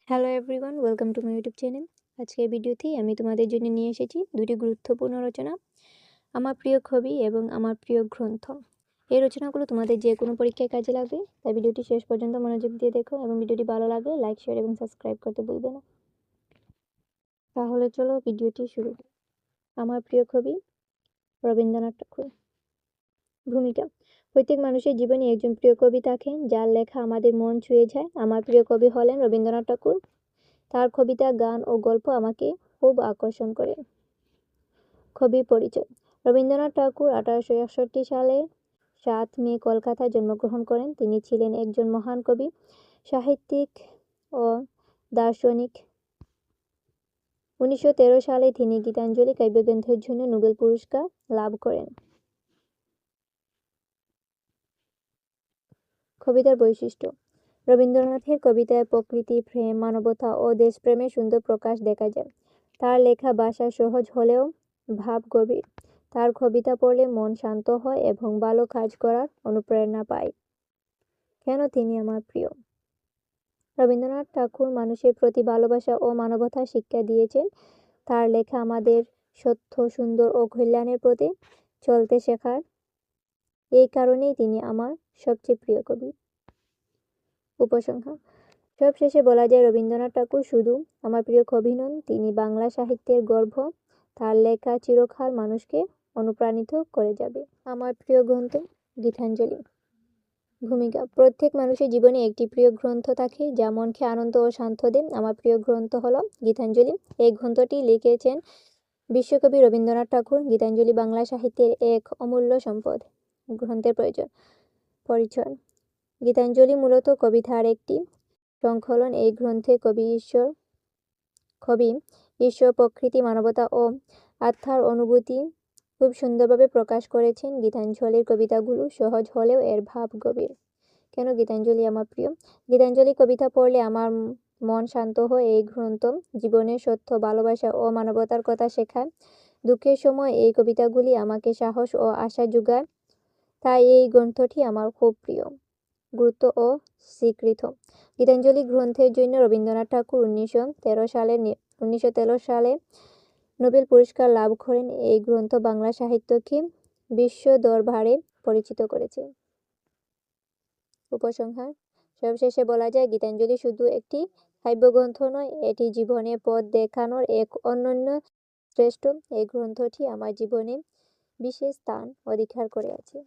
Hello everyone, welcome to my YouTube channel. আজকের ভিডিওতেই আমি তোমাদের জন্য নিয়ে এসেছি দুটি গুরুত্বপূর্ণ রচনা, আমার প্রিয় কবি এবং আমার প্রিয় গ্রন্থ। এই রচনাগুলো তোমাদের যে কোনো পরীক্ষায় কাজে লাগবে, তাই ভিডিওটি শেষ পর্যন্ত মনোযোগ দিয়ে দেখো এবং ভিডিওটি ভালো লাগলে লাইক, শেয়ার এবং সাবস্ক্রাইব করতে ভুলবে না। তাহলে চলো ভিডিওটি শুরু করি। আমার প্রিয় কবি রবীন্দ্রনাথ ঠাকুর। ভূমিকা। প্রত্যেক মানুষের জীবনে একজন প্রিয় কবি থাকেন, যার লেখা আমাদের মন ছুঁয়ে যায়। আমার প্রিয় কবি হলেন রবীন্দ্রনাথ ঠাকুর। তার কবিতা, গান ও গল্প আমাকে খুব আকর্ষণ করে। কবির পরিচয়। রবীন্দ্রনাথ ঠাকুর 1861 সালে 7 মে কলকাতায় জন্মগ্রহণ করেন। তিনি ছিলেন একজন মহান কবি, সাহিত্যিক ও দার্শনিক। 1913 সালে তিনি গীতাঞ্জলি কাব্যগ্রন্থের জন্য নোবেল পুরস্কার লাভ করেন। কবিতার বৈশিষ্ট্য। রবীন্দ্রনাথের কবিতায় প্রকৃতি, প্রেম, মানবতা ও দেশপ্রেমের সুন্দর প্রকাশ দেখা যায়। তার লেখা ভাষা সহজ হলেও ভাব গভীর। তার কবিতা পড়লে মন শান্ত হয় এবং ভালো কাজ করার অনুপ্রেরণা পায়। কেন তিনি আমার প্রিয়? রবীন্দ্রনাথ ঠাকুর মানুষের প্রতি ভালোবাসা ও মানবতার শিক্ষা দিয়েছেন। তার লেখা আমাদের সত্য, সুন্দর ও কল্যাণের প্রতি চলতে শেখায়। এই কারণেই তিনি আমার সবচেয়ে প্রিয় কবি। উপসংহার। সবশেষে বলা যায়, রবীন্দ্রনাথ ঠাকুর শুধু আমার প্রিয় কবি নন, তিনি বাংলা সাহিত্যের গর্ব। তার লেখা চিরকাল মানুষকে অনুপ্রাণিত করে যাবে। আমার প্রিয় গ্রন্থ গীতাঞ্জলি। ভূমিকা। প্রত্যেক মানুষের জীবনে একটি প্রিয় গ্রন্থ থাকে, যা মনকে আনন্দ ও শান্ত দেয়। আমার প্রিয় গ্রন্থ হলো গীতাঞ্জলি। এই গ্রন্থটি লিখেছেন বিশ্বকবি রবীন্দ্রনাথ ঠাকুর। গীতাঞ্জলি বাংলা সাহিত্যের এক অমূল্য সম্পদ। গ্রন্থের পরিচয়। গীতাঞ্জলি মূলত কবিতার একটি সংকলন। এই গ্রন্থে কবি ঈশ্বর, প্রকৃতি, মানবতা ও আত্মার অনুভূতি খুব সুন্দরভাবে প্রকাশ করেছেন। গীতাঞ্জলির কবিতাগুলো সহজ হলেও এর ভাব গভীর। কেন গীতাঞ্জলি আমার প্রিয়? গীতাঞ্জলি কবিতা পড়লে আমার মন শান্ত হয়। এই গ্রন্থ জীবনের সত্য, ভালোবাসা ও মানবতার কথা শেখায়। দুঃখের সময় এই কবিতাগুলি আমাকে সাহস ও আশা যোগায়। তাই এই গ্রন্থটি আমার খুব প্রিয়। গুরুত্ব ও স্বীকৃত। গীতাঞ্জলি গ্রন্থের জন্য রবীন্দ্রনাথ ঠাকুর 1913 সালে নোবেল পুরস্কার লাভ করেন। এই গ্রন্থ বাংলা সাহিত্যকে বিশ্ব দরবারে পরিচিত করেছে। উপসংহার। সবশেষে বলা যায়, গীতাঞ্জলি শুধু একটি কাব্যগ্রন্থ নয়, এটি জীবনের পথ দেখানোর এক অনন্য শ্রেষ্ঠ। এই গ্রন্থটি আমার জীবনে বিশেষ স্থান অধিকার করে আছে।